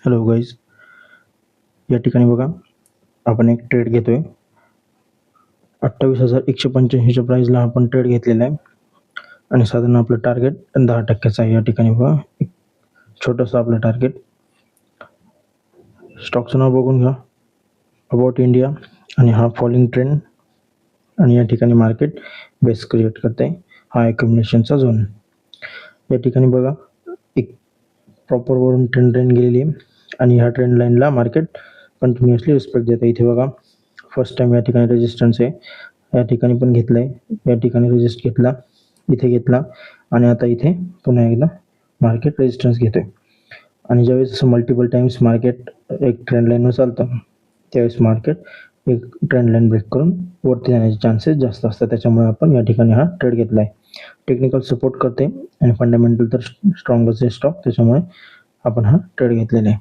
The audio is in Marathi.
हॅलो गाईज, या ठिकाणी बघा आपण एक ट्रेड घेतोय 28,185च्या प्राइसला आपण ट्रेड घेतलेला आहे आणि साधारण आपलं टार्गेट 10% आहे. या ठिकाणी बघा एक छोटंसं आपलं टार्गेट. स्टॉकचं नाव बघून घ्या, अबाउट इंडिया, आणि हा फॉलिंग ट्रेंड आणि या ठिकाणी मार्केट बेस क्रिएट करते. हा अक्युमुलेशनचा झोन. या ठिकाणी बघा एक प्रॉपर वरून ट्रेंड लाईन गेलेली आहे आणि ह्या ट्रेंड लाईनला मार्केट कंटिन्युअसली रिस्पेक्ट देतं. इथे बघा फर्स्ट टाइम या ठिकाणी रेजिस्टन्स आहे, या ठिकाणी पण घेतलं आहे, या ठिकाणी रेजिस्ट घेतला, इथे घेतला आणि आता इथे पुन्हा एकदा मार्केट रेजिस्टन्स घेतोय. आणि ज्यावेळेस मल्टिपल टाइम्स मार्केट एक ट्रेंड लाईनवर चालतं त्यावेळेस मार्केट एक ट्रेंड लाईन ब्रेक करून वरती जाण्याचे चान्सेस जास्त असतात. त्याच्यामुळे आपण या ठिकाणी हा ट्रेड घेतला आहे. टेक्निकल सपोर्ट करते आणि फंडामेंटल तर स्ट्रॉंगच आहे स्टॉक, त्याच्यामुळे आपण हा ट्रेड घेतलेला आहे.